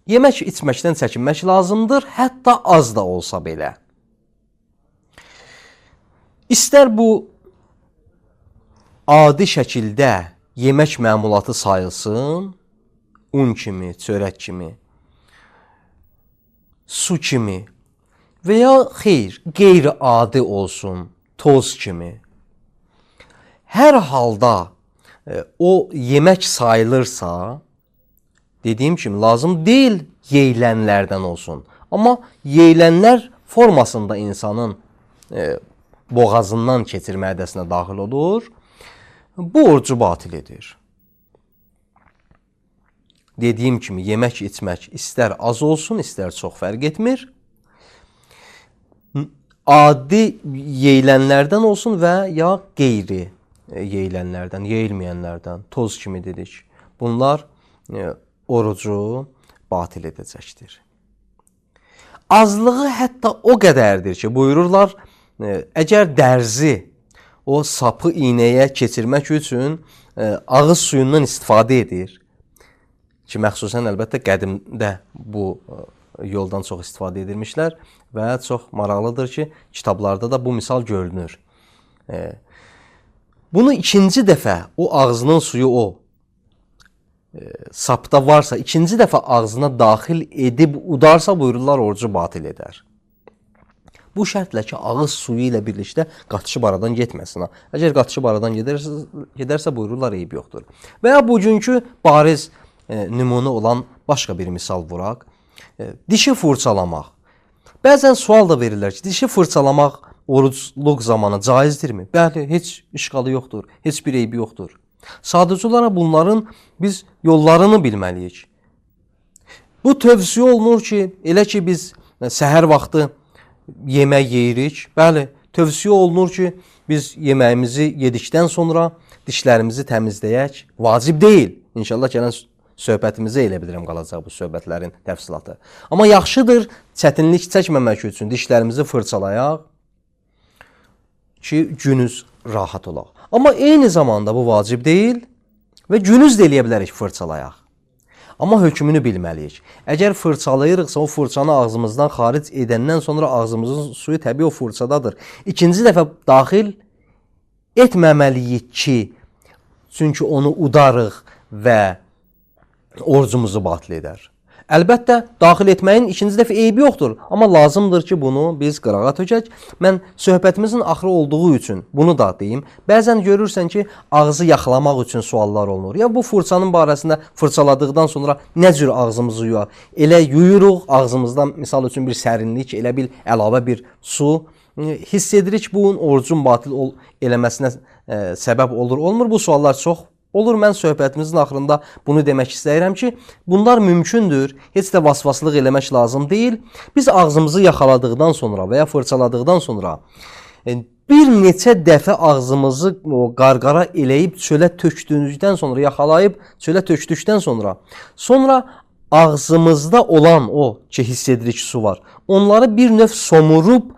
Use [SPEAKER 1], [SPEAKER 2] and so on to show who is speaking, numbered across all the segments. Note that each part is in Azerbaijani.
[SPEAKER 1] Yemək içməkdən çəkinmək lazımdır, hətta az da olsa belə. İstər bu adi şəkildə yemək məmulatı sayılsın, un kimi, çörək kimi, su kimi və ya xeyr, qeyri-adi olsun, toz kimi. Hər halda o yemək sayılırsa, dediyim kimi lazım deyil yeyilənlərdən olsun. Amma yeyilənlər formasında insanın boğazından keçir mədəsinə daxil olur. Bu orucu batil edir. Dediyim kimi yemək içmək istər az olsun, istər çox fərq etmir. Adi yeyilənlərdən olsun və ya qeyri yeyilənlərdən, yeyilməyənlərdən, toz kimi dedik. Bunlar orucu batil edəcəkdir. Azlığı hətta o qədərdir ki, buyururlar, əgər dərzi o sapı iynəyə keçirmək üçün ağız suyundan istifadə edir, ki, məxsusən əlbəttə qədimdə bu yoldan çox istifadə edilmişlər və çox maraqlıdır ki, kitablarda da bu misal görünür. Bunu ikinci dəfə o ağzının suyu o sapda varsa, ikinci dəfə ağzına daxil edib udarsa, buyururlar, orucu batil edər. Bu şərtlə ki, ağız suyu ilə birlikdə qatışıb aradan getməsin. Əgər qatışıb aradan gedərsə, buyururlar, eyb yoxdur. Və ya bugünkü bariz nümunə olan başqa bir misal vuraq. Dişi fırçalamaq. Bəzən sual da verirlər ki, dişi fırçalamaq orucluq zamanı caizdirmi? Bəli, heç işğalı yoxdur, heç bir eybi yoxdur. Sadəcə olaraq bunların biz yollarını bilməliyik. Bu tövsiyə olunur ki, elə ki biz səhər vaxtı yemək yeyirik. Bəli, tövsiyə olunur ki, biz yeməyimizi yedikdən sonra dişlərimizi təmizləyək. Vacib deyil. İnşallah gələn söhbətimizə elə bilirəm qalacaq bu söhbətlərin təfsilatı. Amma yaxşıdır çətinlik çəkməmək üçün dişlərimizi fırçalayaq ki, günüz rahat olaq. Amma eyni zamanda bu vacib deyil və günüz də eləyə bilərik fırçalayaq. Amma hökmünü bilməliyik. Əgər fırçalayırıqsa, o fırçanı ağzımızdan xaric edəndən sonra ağzımızın suyu təbii o fırçadadır. İkinci dəfə daxil etməməliyik ki, çünki onu udarıq və orucumuzu batil edər. Əlbəttə, daxil etməyin ikinci dəfə eybi yoxdur. Amma lazımdır ki, bunu biz qırağa tökək. Mən söhbətimizin axırı olduğu üçün bunu da deyim. Bəzən görürsən ki, ağzı yaxlamaq üçün suallar olunur. Ya bu fırçanın barəsində fırçaladıqdan sonra nə cür ağzımızı yuyaq? Elə yuyuruq ağzımızdan, misal üçün bir sərinlik, elə bil əlavə bir su. Hiss edirik bunun orucun batil eləməsinə səbəb olur, olmur. Bu suallar çox olur. Mən söhbətimizin axırında bunu demək istəyirəm ki, bunlar mümkündür. Heç də vasvaslıq eləmək lazım deyil. Biz ağzımızı yaxaladıqdan sonra və ya fırçaladıqdan sonra bir neçə dəfə ağzımızı qarqara eləyib çölə tökdüyümüzdən sonra, yaxalayıb çölə tökdükdən sonra ağzımızda olan o ki, hiss edirik su var, onları bir növ somurub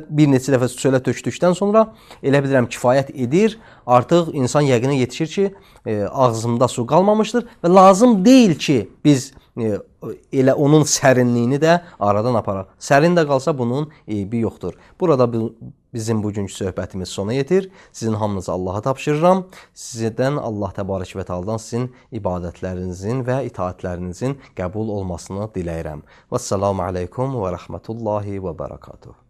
[SPEAKER 1] bir neçə dəfə çölə tökdükdən sonra elə bilirəm kifayət edir. Artıq insan yəqinə yetişir ki, ağzımda su qalmamışdır və lazım deyil ki, biz elə onun sərinliyini də aradan aparaq. Sərin də qalsa bunun eybi yoxdur. Burada bizim bugünkü söhbətimiz sona yetir. Sizin hamınızı Allaha tapşırıram. Sizdən Allah təbarək və təaladan sizin ibadətlərinizin və itaətlərinizin qəbul olmasını diləyirəm. Vəssalamu aleykum və rəhmətullahi və bərəkatuhu.